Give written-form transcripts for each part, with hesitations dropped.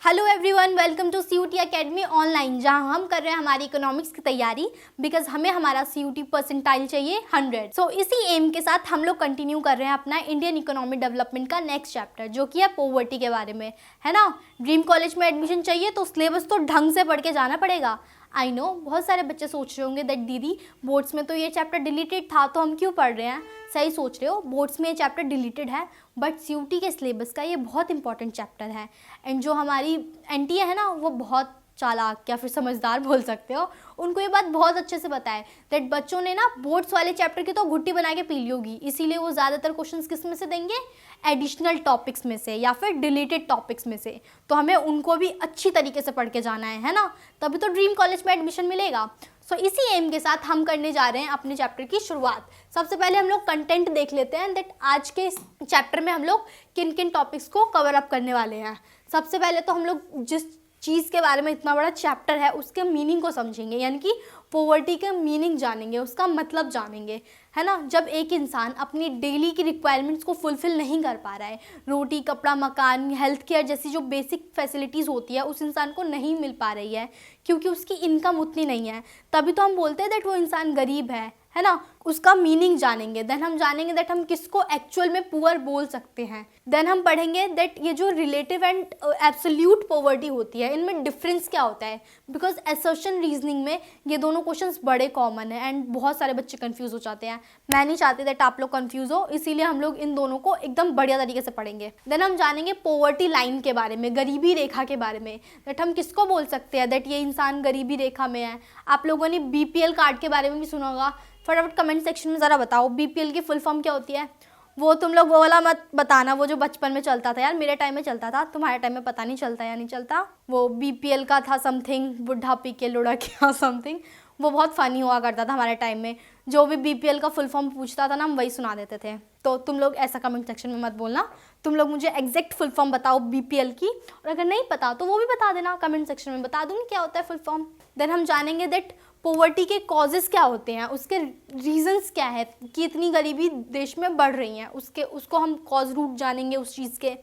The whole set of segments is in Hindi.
Hello everyone, welcome to CUT academy online, जहां हम कर रहे हैं हमारी इकोनॉमिक्स की तैयारी बिकॉज हमें हमारा सीयूटी परसेंटाइल चाहिए 100। सो इसी एम के साथ हम लोग कंटिन्यू कर रहे हैं अपना इंडियन इकोनॉमिक डेवलपमेंट का नेक्स्ट चैप्टर, जो कि है पॉवर्टी के बारे में, है ना। ड्रीम कॉलेज में एडमिशन चाहिए तो सिलेबस तो ढंग से पढ़ के जाना पड़ेगा। आई नो बहुत सारे बच्चे सोच रहे होंगे दैट दीदी बोर्ड्स में तो ये चैप्टर डिलीटेड था तो हम क्यों पढ़ रहे हैं। सही सोच रहे हो, बोर्ड्स में ये चैप्टर डिलीटेड है बट सीयूटी के सिलेबस का ये बहुत इंपॉर्टेंट चैप्टर है। एंड जो हमारी एनटीए है ना वो बहुत चालाक या फिर समझदार बोल सकते हो, उनको ये बात बहुत अच्छे से पता है दैट बच्चों ने ना बोर्ड्स वाले चैप्टर की तो घुट्टी बना के पी ली होगी, इसीलिए वो ज़्यादातर क्वेश्चंस किस में से देंगे, एडिशनल टॉपिक्स में से या फिर डिलीटेड टॉपिक्स में से। तो हमें उनको भी अच्छी तरीके से पढ़ के जाना है ना, तभी तो ड्रीम कॉलेज में एडमिशन मिलेगा। सो इसी एम के साथ हम करने जा रहे हैं अपने चैप्टर की शुरुआत। सबसे पहले हम लोग कंटेंट देख लेते हैं दैट आज के चैप्टर में हम लोग किन किन टॉपिक्स को कवर अप करने वाले हैं। सबसे पहले तो हम लोग जिस चीज़ के बारे में इतना बड़ा चैप्टर है उसके मीनिंग को समझेंगे, यानी कि पॉवर्टी के मीनिंग जानेंगे, उसका मतलब जानेंगे, है ना। जब एक इंसान अपनी डेली की रिक्वायरमेंट्स को फुलफ़िल नहीं कर पा रहा है, रोटी कपड़ा मकान हेल्थ केयर जैसी जो बेसिक फैसिलिटीज़ होती है उस इंसान को नहीं मिल पा रही है क्योंकि उसकी इनकम उतनी नहीं है, तभी तो हम बोलते हैं दैट वो इंसान गरीब है ना। उसका मीनिंग जानेंगे, देन हम जानेंगे दैट हम किसको एक्चुअल में पुअर बोल सकते हैं। देन हम पढ़ेंगे दैट ये जो रिलेटिव एंड एब्सोल्यूट पॉवर्टी होती है इनमें डिफरेंस क्या होता है, बिकॉज असर्शन रीजनिंग में ये दोनों क्वेश्चंस बड़े कॉमन है एंड बहुत सारे बच्चे कंफ्यूज हो जाते हैं। मैं नहीं चाहती दैट आप लोग कंफ्यूज हो, इसीलिए हम लोग इन दोनों को एकदम बढ़िया तरीके से पढ़ेंगे। देन हम जानेंगे पॉवर्टी लाइन के बारे में, गरीबी रेखा के बारे में, दैट हम किसको बोल सकते हैं दैट ये इंसान गरीबी रेखा में है। आप लोगों ने बीपीएल कार्ड के बारे में भी सुना होगा, फटाफट कमेंट सेक्शन में ज़रा बताओ बीपीएल की फुल फॉर्म क्या होती है। वो तुम लोग वो वाला मत बताना, वो जो बचपन में चलता था यार, मेरे टाइम में चलता था, तुम्हारे टाइम में पता नहीं चलता या नहीं चलता। वो बीपीएल का था समथिंग, बुढ़ा पी के लुढ़ा क्या समथिंग, वो बहुत फ़नी हुआ करता था हमारे टाइम में। जो भी बीपीएल का फुल फॉर्म पूछता था ना हम वही सुना देते थे। तो तुम लोग ऐसा कमेंट सेक्शन में मत बोलना, तुम लोग मुझे एग्जैक्ट फुल फॉर्म बताओ बीपीएल की, और अगर नहीं पता तो वो भी बता देना कमेंट सेक्शन में, बता दूँगी क्या होता है फुल फॉर्म। देन हम जानेंगे दैट पॉवर्टी के कॉजेज़ क्या होते हैं, उसके रीजंस क्या है कि इतनी गरीबी देश में बढ़ रही है, उसको हम कॉज रूट जानेंगे उस चीज़ के।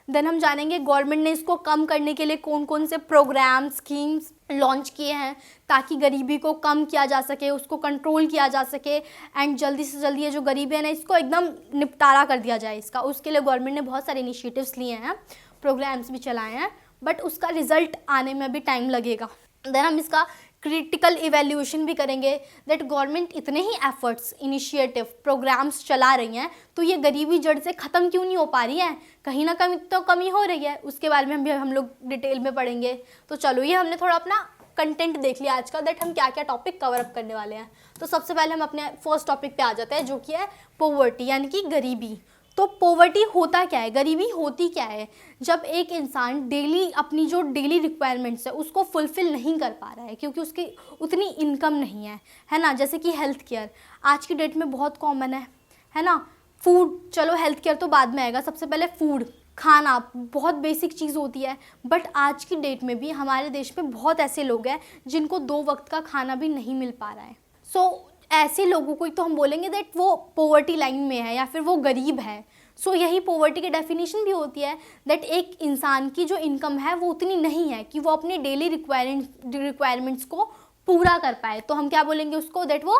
देन हम जानेंगे गवर्नमेंट ने इसको कम करने के लिए कौन कौन से प्रोग्राम स्कीम्स लॉन्च किए हैं ताकि गरीबी को कम किया जा सके, उसको कंट्रोल किया जा सके एंड जल्दी से जल्दी ये जो गरीबी है ना इसको एकदम निपटारा कर दिया जाए इसका। उसके लिए गवर्नमेंट ने बहुत सारे इनिशिएटिव्स लिए हैं, प्रोग्राम्स भी चलाए हैं, बट उसका रिजल्ट आने में भी टाइम लगेगा। देन हम इसका क्रिटिकल इवैल्यूएशन भी करेंगे दैट गवर्नमेंट इतने ही एफर्ट्स इनिशिएटिव प्रोग्राम्स चला रही हैं तो ये गरीबी जड़ से ख़त्म क्यों नहीं हो पा रही है, कहीं ना कहीं तो कमी हो रही है, उसके बारे में भी हम लोग डिटेल में पढ़ेंगे। तो चलो ये हमने थोड़ा अपना कंटेंट देख लिया आज का दैट हम क्या क्या टॉपिक कवर अप करने वाले हैं। तो सबसे पहले हम अपने फर्स्ट टॉपिक पे आ जाते हैं जो कि है पॉवर्टी यानी कि गरीबी। तो पॉवर्टी होता क्या है, गरीबी होती क्या है, जब एक इंसान डेली अपनी जो डेली रिक्वायरमेंट्स है उसको फुलफ़िल नहीं कर पा रहा है क्योंकि उसकी उतनी इनकम नहीं है ना। जैसे कि हेल्थ केयर आज की डेट में बहुत कॉमन है ना। फूड, चलो हेल्थ केयर तो बाद में आएगा, सबसे पहले फूड खाना बहुत बेसिक चीज़ होती है, बट आज की डेट में भी हमारे देश में बहुत ऐसे लोग हैं जिनको 2 वक्त का खाना भी नहीं मिल पा रहा है। सो ऐसे लोगों को तो हम बोलेंगे दैट वो पॉवर्टी लाइन में है या फिर वो गरीब है। सो यही पॉवर्टी की डेफिनेशन भी होती है दैट एक इंसान की जो इनकम है वो उतनी नहीं है कि वो अपने डेली रिक्वायरमेंट्स को पूरा कर पाए, तो हम क्या बोलेंगे उसको दैट वो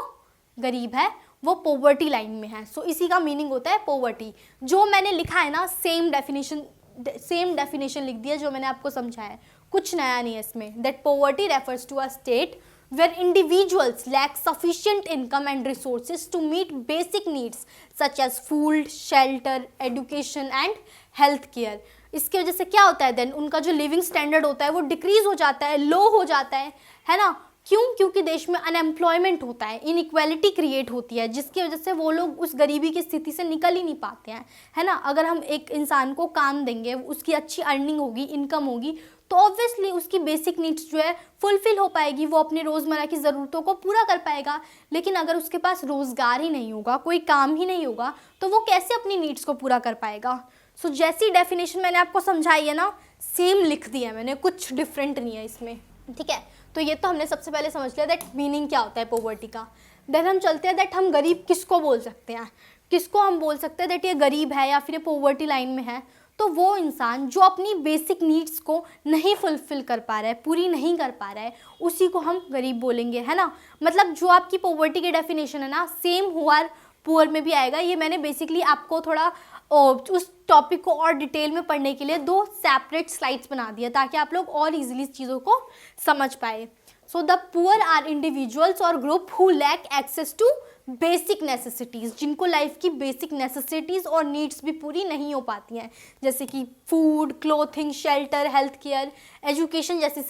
गरीब है, वो पॉवर्टी लाइन में है। सो इसी का मीनिंग होता है पॉवर्टी। जो मैंने लिखा है ना सेम डेफिनेशन लिख दिया जो मैंने आपको समझाया है, कुछ नया नहीं है इसमें। That poverty refers to a state where individuals lack sufficient income and resources to meet basic needs such as food, shelter, education and health care। इसकी वजह से क्या होता है देन उनका जो लिविंग स्टैंडर्ड होता है वो डिक्रीज हो जाता है, लो हो जाता है ना। क्यों? क्योंकि देश में अनएम्प्लॉयमेंट होता है, इनइक्वालिटी क्रिएट होती है जिसकी वजह से वो लोग उस गरीबी की स्थिति से निकल ही नहीं पाते हैं, है ना। अगर हम एक इंसान को काम देंगे, उसकी अच्छी अर्निंग होगी, इनकम होगी, तो ऑब्वियसली उसकी बेसिक नीड्स जो है फुलफ़िल हो पाएगी, वो अपने रोज़मर्रा की ज़रूरतों को पूरा कर पाएगा। लेकिन अगर उसके पास रोज़गार ही नहीं होगा, कोई काम ही नहीं होगा, तो वो कैसे अपनी नीड्स को पूरा कर पाएगा। सो जैसी डेफिनेशन मैंने आपको समझाई है ना सेम लिख दी है मैंने, कुछ डिफरेंट नहीं है इसमें, ठीक है। तो ये तो हमने सबसे पहले समझ लिया दैट मीनिंग क्या होता है पॉवर्टी का। देन हम चलते हैं दैट हम गरीब किसको बोल सकते हैं, किसको हम बोल सकते हैं दैट ये गरीब है या फिर ये पॉवर्टी लाइन में है। तो वो इंसान जो अपनी बेसिक नीड्स को नहीं फुलफिल कर पा रहा है, पूरी नहीं कर पा रहा है, उसी को हम गरीब बोलेंगे, है ना। मतलब जो आपकी पॉवर्टी की डेफिनेशन है ना, सेम हु आर पुअर में भी आएगा। ये मैंने बेसिकली आपको थोड़ा उस टॉपिक को और डिटेल में पढ़ने के लिए 2 सेपरेट स्लाइड्स बना दिया ताकि आप लोग और इजीली इस चीज़ों को समझ पाए। So the poor are individuals और group who lack access to basic necessities, जिनको लाइफ की बेसिक नेसेसिटीज़ और नीड्स भी पूरी नहीं हो पाती हैं, जैसे कि food, clothing, shelter, health care, education जैसी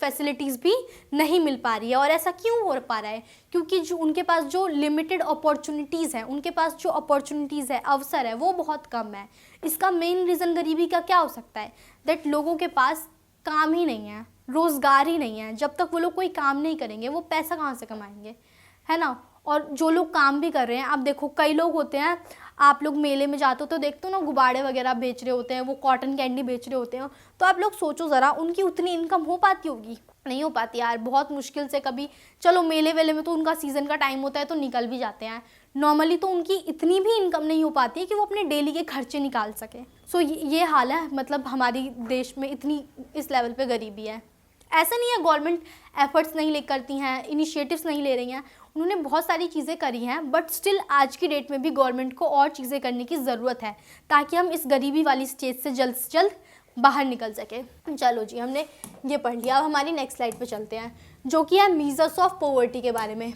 फैसिलिटीज़ भी नहीं मिल पा रही है। और ऐसा क्यों हो पा रहा है? क्योंकि जो उनके पास जो लिमिटेड अपॉर्चुनिटीज़ हैं, उनके पास जो अपॉर्चुनिटीज़ है, अवसर है, वो बहुत कम है। इसका मेन रीज़न गरीबी का क्या हो सकता है? दैट लोगों के पास काम ही नहीं है, रोज़गार ही नहीं है। जब तक वो लोग कोई काम नहीं करेंगे वो पैसा कहाँ से कमाएंगे, है ना। और जो लोग काम भी कर रहे हैं, आप देखो कई लोग होते हैं, आप लोग मेले में जाते हो तो देखते हो ना, गुब्बारे वगैरह बेच रहे होते हैं, वो कॉटन कैंडी बेच रहे होते हैं। तो आप लोग सोचो ज़रा, उनकी उतनी इनकम हो पाती होगी? नहीं हो पाती यार, बहुत मुश्किल से कभी। चलो मेले वेले में तो उनका सीज़न का टाइम होता है तो निकल भी जाते हैं, नॉर्मली तो उनकी इतनी भी इनकम नहीं हो पाती है कि वो अपने डेली के खर्चे निकाल सके। सो ये हाल है, मतलब हमारी देश में इतनी इस लेवल पे गरीबी है। ऐसा नहीं है गवर्नमेंट एफर्ट्स नहीं ले करती हैं, इनिशिएटिव्स नहीं ले रही हैं, उन्होंने बहुत सारी चीज़ें करी हैं, बट स्टिल आज की डेट में भी गवर्नमेंट को और चीज़ें करने की ज़रूरत है ताकि हम इस गरीबी वाली स्टेज से जल्द बाहर निकल सके। चलो जी, हमने ये पढ़ लिया। अब हमारी नेक्स्ट स्लाइड पे चलते हैं, जो कि है मीजर्स ऑफ पॉवर्टी के बारे में।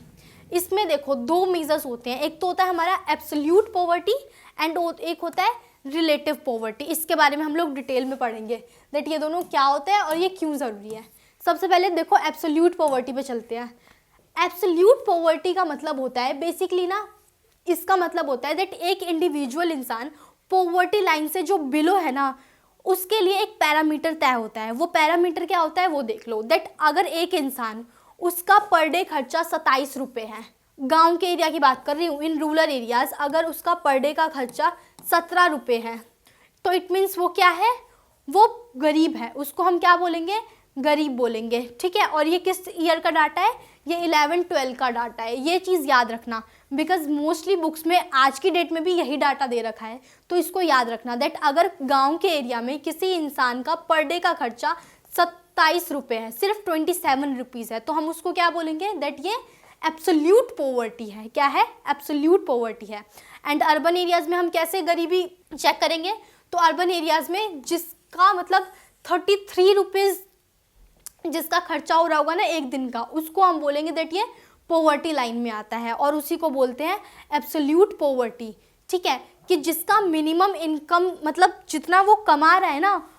इसमें देखो 2 मीजर्स होते हैं, एक तो होता है हमारा एब्सोल्यूट पॉवर्टी एंड एक होता है रिलेटिव पॉवर्टी। इसके बारे में हम लोग डिटेल में पढ़ेंगे दैट ये दोनों क्या होते हैं और ये क्यों ज़रूरी है। सबसे पहले देखो एब्सोल्यूट पॉवर्टी पे चलते हैं। एब्सोल्यूट पॉवर्टी का मतलब होता है बेसिकली ना, इसका मतलब होता है दैट एक इंडिविजुअल इंसान पॉवर्टी लाइन से जो बिलो है ना, उसके लिए एक पैरामीटर तय होता है। वो पैरामीटर क्या होता है वो देख लो। दैट अगर एक इंसान, उसका पर डे खर्चा 27 रुपये है, गांव के एरिया की बात कर रही हूँ, इन रूरल एरियाज अगर उसका पर डे का खर्चा 17 रुपये है, तो इट मीन्स वो क्या है, वो गरीब है। उसको हम क्या बोलेंगे? गरीब बोलेंगे, ठीक है। और ये किस ईयर का डाटा है? ये 11-12 का डाटा है। ये चीज़ याद रखना, बिकॉज मोस्टली बुक्स में आज की डेट में भी यही डाटा दे रखा है, तो इसको याद रखना दैट अगर गांव के एरिया में किसी इंसान का पर डे का खर्चा 27 रुपये है, सिर्फ 27 रुपीज़ है, तो हम उसको क्या बोलेंगे? दैट ये एब्सोल्यूट पॉवर्टी है। क्या है? एब्सोल्यूट पॉवर्टी है। एंड अर्बन एरियाज़ में हम कैसे गरीबी चेक करेंगे? तो अर्बन एरियाज़ में जिसका मतलब 33 रुपीज़ जिसका खर्चा हो रहा होगा ना एक दिन का, उसको हम बोलेंगे दैट ये पॉवर्टी लाइन में आता है, और उसी को बोलते हैं एब्सोल्यूट पॉवर्टी, ठीक है। कि जिसका मिनिमम इनकम, मतलब जितना वो कमा रहा है ना,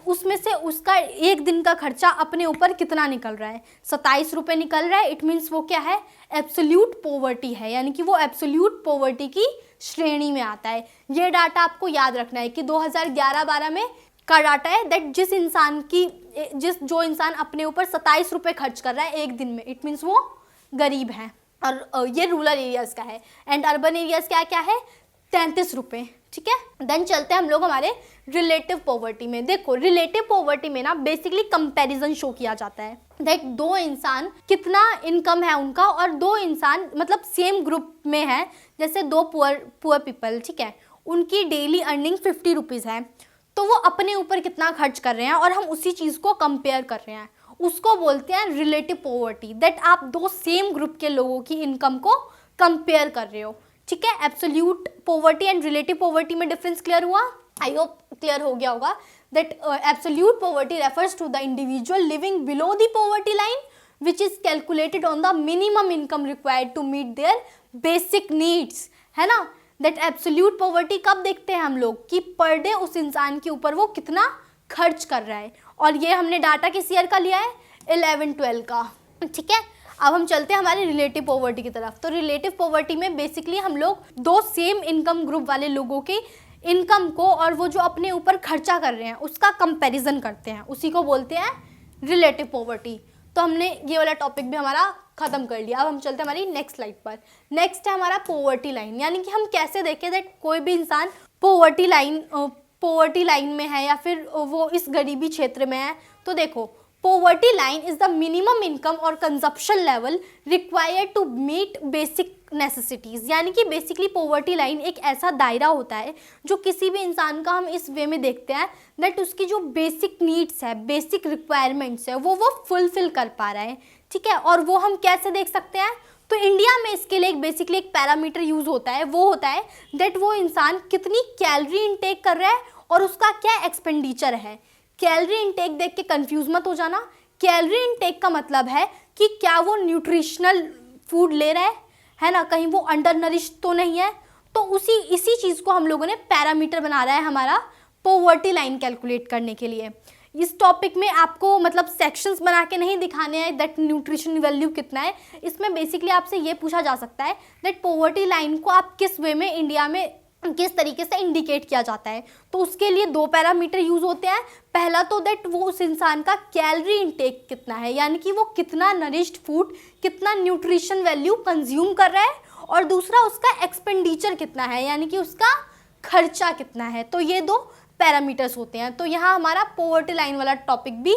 उसमें से उसका एक दिन का खर्चा अपने ऊपर कितना निकल रहा है, 27 रुपये निकल रहा है, इट मीन्स वो क्या है? एब्सोल्यूट पॉवर्टी है, यानी कि वो एब्सोल्यूट पॉवर्टी की श्रेणी में आता है। ये डाटा आपको याद रखना है कि 2011-12 में का डाटा है दैट जो इंसान अपने ऊपर 27 रुपये खर्च कर रहा है एक दिन में, इट मीन्स वो गरीब है। और ये रूरल एरियाज़ का है। एंड अर्बन एरियाज़ क्या क्या है? 33 रुपये, ठीक है। देन चलते हैं हम लोग हमारे रिलेटिव पॉवर्टी में। देखो रिलेटिव पॉवर्टी में ना बेसिकली कंपैरिजन शो किया जाता है दैट 2 इंसान कितना इनकम है उनका, और 2 इंसान मतलब सेम ग्रुप में है, जैसे 2 पुअर पीपल, ठीक है, उनकी डेली अर्निंग 50 रुपीज़ है, तो वो अपने ऊपर कितना खर्च कर रहे हैं और हम उसी चीज़ को कंपेयर कर रहे हैं, उसको बोलते हैं रिलेटिव पॉवर्टी। दैट आप 2 सेम ग्रुप के लोगों की इनकम को कंपेयर कर रहे हो, ठीक है। Absolute poverty and relative poverty में डिफरेंस क्लियर हुआ? आई होप क्लियर हो गया होगा that absolute poverty refers to the individual living below the poverty line which is calculated on the minimum income required to meet their basic needs, है ना। दैट एब्सोल्यूट पॉवर्टी कब देखते हैं हम लोग? कि पर डे उस इंसान के ऊपर वो कितना खर्च कर रहा है, और ये हमने डाटा किस ईयर का लिया है? 11-12 का, ठीक है। अब हम चलते हैं हमारे रिलेटिव पॉवर्टी की तरफ। तो रिलेटिव पॉवर्टी में बेसिकली हम लोग 2 सेम इनकम ग्रुप वाले लोगों के इनकम को और वो जो अपने ऊपर खर्चा कर रहे हैं उसका कंपैरिजन करते हैं, उसी को बोलते हैं रिलेटिव पॉवर्टी। तो हमने ये वाला टॉपिक भी हमारा खत्म कर लिया। अब हम चलते हैं हमारी नेक्स्ट स्लाइड पर। नेक्स्ट है हमारा पॉवर्टी लाइन, यानी कि हम कैसे देखें दैट कोई भी इंसान पॉवर्टी लाइन में है या फिर वो इस गरीबी क्षेत्र में है। तो देखो poverty line is the minimum income और consumption level required to meet basic necessities, यानी कि बेसिकली पोवर्टी लाइन एक ऐसा दायरा होता है जो किसी भी इंसान का हम इस वे में देखते हैं दैट उसकी जो बेसिक नीड्स है, बेसिक रिक्वायरमेंट्स है, वो फुलफिल कर पा रहा है, ठीक है। और वो हम कैसे देख सकते हैं, तो इंडिया में इसके लिए बेसिकली एक पैरामीटर यूज होता है, वो होता है दैट वो इंसान कितनी कैलोरी इनटेक कर रहा है और उसका क्या एक्सपेंडिचर है। कैलोरी इनटेक देख के कंफ्यूज मत हो जाना। कैलोरी इनटेक का मतलब है कि क्या वो न्यूट्रिशनल फूड ले रहा है ना, कहीं वो अंडर नरिश तो नहीं है। तो इसी चीज़ को हम लोगों ने पैरामीटर बना रहा है हमारा पोवर्टी लाइन कैलकुलेट करने के लिए। इस टॉपिक में आपको मतलब सेक्शंस बना के नहीं दिखाने हैं दैट न्यूट्रिशन वैल्यू कितना है। इसमें बेसिकली आपसे ये पूछा जा सकता है दैट पोवर्टी लाइन को आप किस वे में इंडिया में किस तरीके से इंडिकेट किया जाता है। तो उसके लिए 2 पैरामीटर यूज होते हैं। पहला तो दैट वो उस इंसान का कैलोरी इनटेक कितना है, यानी कि वो कितना नरिश्ड फूड, कितना न्यूट्रिशन वैल्यू कंज्यूम कर रहा है, और दूसरा उसका एक्सपेंडिचर कितना है, यानी कि उसका खर्चा कितना है। तो ये 2 पैरामीटर्स होते हैं। तो यहाँ हमारा पोवर्टी लाइन वाला टॉपिक भी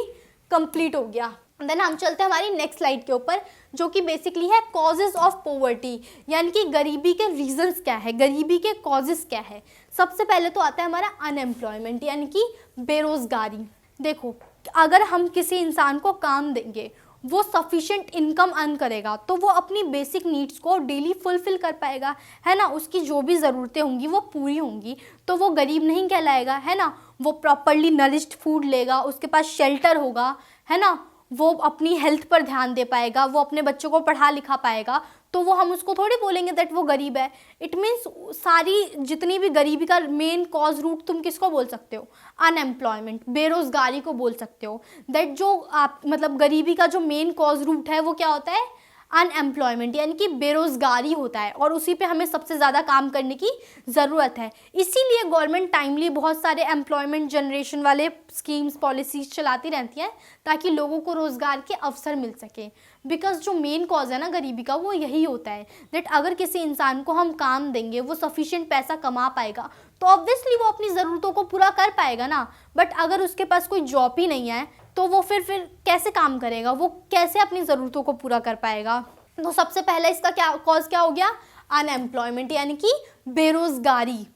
कंप्लीट हो गया। देन हम चलते हैं हमारी नेक्स्ट स्लाइड के ऊपर, जो कि बेसिकली है कॉजेज ऑफ पोवर्टी, यानी कि गरीबी के रीजंस क्या है, गरीबी के कॉजेज क्या है। सबसे पहले तो आता है हमारा अनएम्प्लॉयमेंट, यानी कि बेरोजगारी। देखो, अगर हम किसी इंसान को काम देंगे, वो सफिशिएंट इनकम अर्न करेगा, तो वो अपनी बेसिक नीड्स को डेली फुलफिल कर पाएगा, है ना। उसकी जो भी ज़रूरतें होंगी वो पूरी होंगी, तो वो गरीब नहीं कहलाएगा, है ना। वो प्रॉपरली नरिश्ड फूड लेगा, उसके पास शेल्टर होगा, है ना, वो अपनी हेल्थ पर ध्यान दे पाएगा, वो अपने बच्चों को पढ़ा लिखा पाएगा, तो वो हम उसको थोड़ी बोलेंगे दैट वो गरीब है। इट मीन्स सारी जितनी भी गरीबी का मेन कॉज रूट तुम किसको बोल सकते हो, अनएम्प्लॉयमेंट, बेरोजगारी को बोल सकते हो। दैट जो आप मतलब गरीबी का जो मेन कॉज रूट है वो क्या होता है, अनएम्प्लॉयमेंट, यानी कि बेरोजगारी होता है, और उसी पे हमें सबसे ज़्यादा काम करने की ज़रूरत है। इसीलिए गवर्नमेंट टाइमली बहुत सारे एम्प्लॉयमेंट जनरेशन वाले स्कीम्स, पॉलिसीज चलाती रहती है ताकि लोगों को रोज़गार के अवसर मिल सके। बिकॉज जो मेन कॉज है ना गरीबी का, वो यही होता है दैट अगर किसी इंसान को हम काम देंगे, वो सफिशिएंट पैसा कमा पाएगा, तो ऑब्वियसली वो अपनी ज़रूरतों को पूरा कर पाएगा ना। बट अगर उसके पास कोई जॉब ही नहीं है, तो वो फिर कैसे काम करेगा, वो कैसे अपनी ज़रूरतों को पूरा कर पाएगा। तो सबसे पहला इसका क्या कॉज क्या हो गया, अनएम्प्लॉयमेंट, यानी कि बेरोजगारी।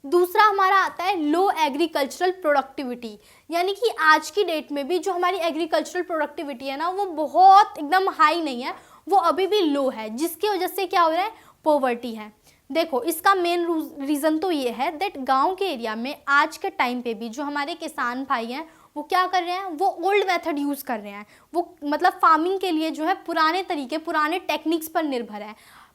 दूसरा हमारा आता है लो एग्रीकल्चरल प्रोडक्टिविटी, यानी कि आज की डेट में भी जो हमारी एग्रीकल्चरल प्रोडक्टिविटी है ना, वो बहुत एकदम हाई नहीं है, वो अभी भी लो है, जिसकी वजह से क्या हो रहा है, पॉवर्टी है। देखो, इसका मेन रीज़न तो ये है दैट गांव के एरिया में आज के टाइम पे भी जो हमारे किसान भाई हैं, वो क्या कर रहे हैं, वो ओल्ड मेथड यूज़ कर रहे हैं। वो मतलब फार्मिंग के लिए जो है पुराने तरीके, पुराने टेक्निक्स पर निर्भर है।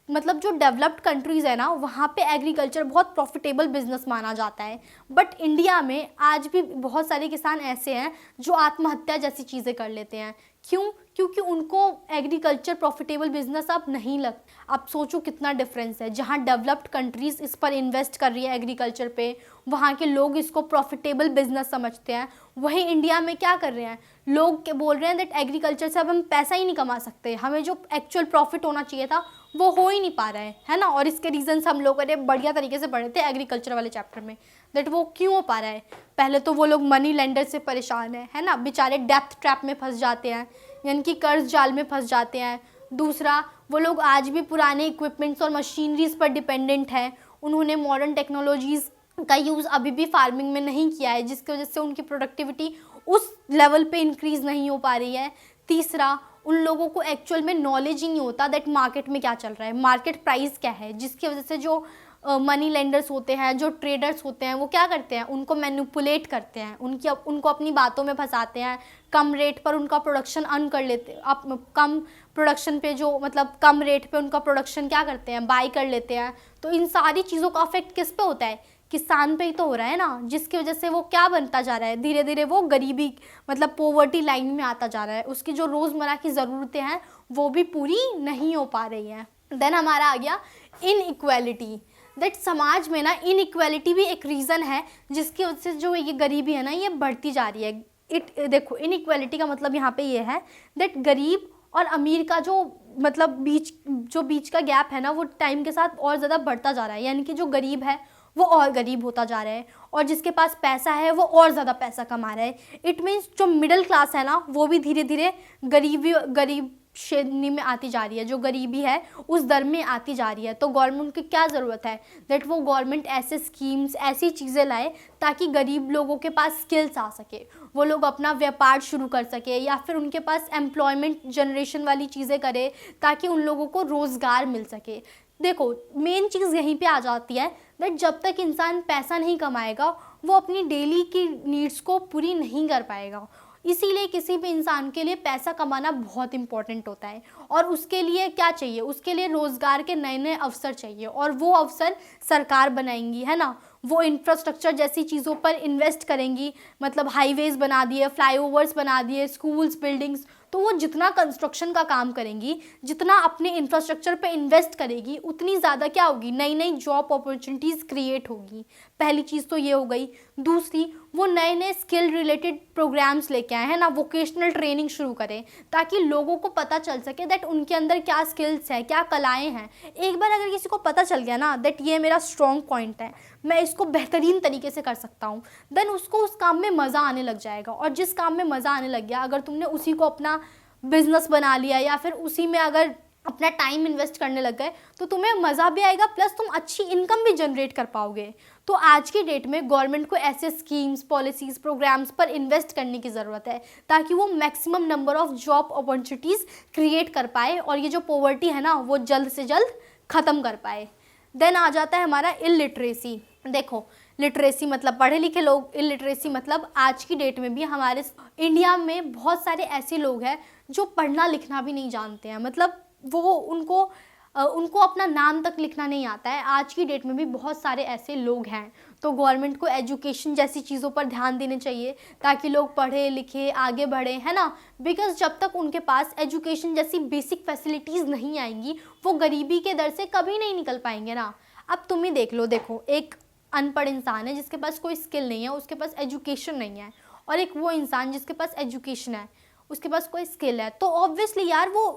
मतलब जो डेवलप्ड कंट्रीज़ है ना, वहाँ पे एग्रीकल्चर बहुत प्रॉफिटेबल बिजनेस माना जाता है। बट इंडिया में आज भी बहुत सारे किसान ऐसे हैं जो आत्महत्या जैसी चीज़ें कर लेते हैं। क्यों? क्योंकि उनको एग्रीकल्चर प्रॉफिटेबल बिजनेस अब नहीं लग। आप सोचो कितना डिफरेंस है। जहाँ डेवलप्ड कंट्रीज़ इस पर इन्वेस्ट कर रही है एग्रीकल्चर पे, वहाँ के लोग इसको प्रॉफिटेबल बिजनेस समझते हैं। वहीं इंडिया में क्या कर रहे हैं, लोग के बोल रहे हैं दैट एग्रीकल्चर से अब हम पैसा ही नहीं कमा सकते, हमें जो एक्चुअल प्रॉफिट होना चाहिए था वो हो ही नहीं पा रहा है ना। और इसके रीजंस हम लोगों ने बढ़िया तरीके से पढ़े थे एग्रीकल्चर वाले चैप्टर में, दैट वो क्यों हो पा रहा है। पहले तो वो लोग मनी लेंडर से परेशान है ना, बेचारे डेप्थ ट्रैप में फंस जाते हैं, यानी कि कर्ज जाल में फंस जाते हैं। दूसरा, वो लोग आज भी पुराने इक्विपमेंट्स और मशीनरीज पर डिपेंडेंट हैं, उन्होंने मॉडर्न टेक्नोलॉजीज़ का यूज़ अभी भी फार्मिंग में नहीं किया है, जिसकी वजह से उनकी प्रोडक्टिविटी उस लेवल पे इंक्रीज़ नहीं हो पा रही है। तीसरा, उन लोगों को एक्चुअल में नॉलेज ही नहीं होता दैट मार्केट में क्या चल रहा है, मार्केट प्राइस क्या है, जिसकी वजह से जो मनी लेंडर्स होते हैं, जो ट्रेडर्स होते हैं, वो क्या करते हैं, उनको मैनिपुलेट करते हैं, उनको अपनी बातों में फंसाते हैं, कम रेट पर उनका प्रोडक्शन अर्न कर लेते हैं, कम प्रोडक्शन पे जो मतलब कम रेट पे उनका प्रोडक्शन क्या करते हैं, बाई कर लेते हैं। तो इन सारी चीज़ों का अफेक्ट किस पे होता है, किसान पे ही तो हो रहा है ना, जिसकी वजह से वो क्या बनता जा रहा है, धीरे धीरे वो गरीबी मतलब पोवर्टी लाइन में आता जा रहा है। उसकी जो रोज़मर्रा की ज़रूरतें हैं वो भी पूरी नहीं हो पा रही हैं। देन हमारा आ गया इनइक्वालिटी, दैट समाज में ना इनइक्वालिटी भी एक रीज़न है जिसकी वजह से जो ये गरीबी है ना, ये बढ़ती जा रही है। देखो, इनइक्वालिटी का मतलब यहाँ पे ये है दैट गरीब और अमीर का जो मतलब बीच का गैप है ना, वो टाइम के साथ और ज़्यादा बढ़ता जा रहा है। यानी कि जो गरीब है वो और गरीब होता जा रहा है, और जिसके पास पैसा है वो और ज़्यादा पैसा कमा रहा है। इट मीन्स जो मिडिल क्लास है ना, वो भी धीरे धीरे गरीब श्रेणी में आती जा रही है, जो गरीबी है उस दर में आती जा रही है। तो गवर्नमेंट की क्या ज़रूरत है, दैट वो गवर्नमेंट ऐसे स्कीम्स, ऐसी चीज़ें लाए ताकि गरीब लोगों के पास स्किल्स आ सके, वो लोग अपना व्यापार शुरू कर सके, या फिर उनके पास एम्प्लॉयमेंट जनरेशन वाली चीज़ें करे ताकि उन लोगों को रोज़गार मिल सके। देखो, मेन चीज़ यहीं पे आ जाती है दैट जब तक इंसान पैसा नहीं कमाएगा वो अपनी डेली की नीड्स को पूरी नहीं कर पाएगा। इसीलिए किसी भी इंसान के लिए पैसा कमाना बहुत इंपॉर्टेंट होता है, और उसके लिए क्या चाहिए, उसके लिए रोज़गार के नए नए अवसर चाहिए, और वो अवसर सरकार बनाएंगी, है ना। वो इंफ्रास्ट्रक्चर जैसी चीज़ों पर इन्वेस्ट करेंगी, मतलब हाईवेज़ बना दिए, फ्लाईओवर्स बना दिए, स्कूल्स, बिल्डिंग्स। तो वो जितना कंस्ट्रक्शन का काम करेंगी, जितना अपने इंफ्रास्ट्रक्चर पे इन्वेस्ट करेगी, उतनी ज़्यादा क्या होगी, नई नई जॉब अपॉर्चुनिटीज़ क्रिएट होगी। पहली चीज़ तो ये हो गई। दूसरी, वो नए नए स्किल रिलेटेड प्रोग्राम्स लेके आए, है ना, वोकेशनल ट्रेनिंग शुरू करें ताकि लोगों को पता चल सके दैट उनके अंदर क्या स्किल्स है, क्या कलाएँ हैं। एक बार अगर किसी को पता चल गया ना दैट ये मेरा स्ट्रॉन्ग पॉइंट है, मैं इसको बेहतरीन तरीके से कर सकता हूँ, देन उसको उस काम में मज़ा आने लग जाएगा। और जिस काम में मज़ा आने लग गया, अगर तुमने उसी को अपना बिजनेस बना लिया या फिर उसी में अगर अपना टाइम इन्वेस्ट करने लग गए, तो तुम्हें मज़ा भी आएगा, प्लस तुम अच्छी इनकम भी जनरेट कर पाओगे। तो आज की डेट में गवर्नमेंट को ऐसे स्कीम्स, पॉलिसीज़, प्रोग्राम्स पर इन्वेस्ट करने की ज़रूरत है ताकि वो maximum number of job opportunities create कर पाए, और ये जो पॉवर्टी है ना वो जल्द से जल्द ख़त्म कर पाए। देन आ जाता है हमारा इलिटरेसी। देखो, लिटरेसी मतलब पढ़े लिखे लोग, इलिटरेसी मतलब आज की डेट में भी हमारे इंडिया में बहुत सारे ऐसे लोग हैं जो पढ़ना लिखना भी नहीं जानते हैं, मतलब वो उनको अपना नाम तक लिखना नहीं आता है। आज की डेट में भी बहुत सारे ऐसे लोग हैं। तो गवर्नमेंट को एजुकेशन जैसी चीज़ों पर ध्यान देने चाहिए ताकि लोग पढ़े लिखे आगे बढ़े, है ना। बिकॉज जब तक उनके पास एजुकेशन जैसी बेसिक फैसिलिटीज़ नहीं आएंगी, वो गरीबी के दर से कभी नहीं निकल पाएंगे ना। अब तुम ही देख लो, देखो, एक अनपढ़ इंसान है जिसके पास कोई स्किल नहीं है, उसके पास एजुकेशन नहीं है, और एक वो इंसान जिसके पास एजुकेशन है, उसके पास कोई स्किल है, तो ऑब्वियसली यार वो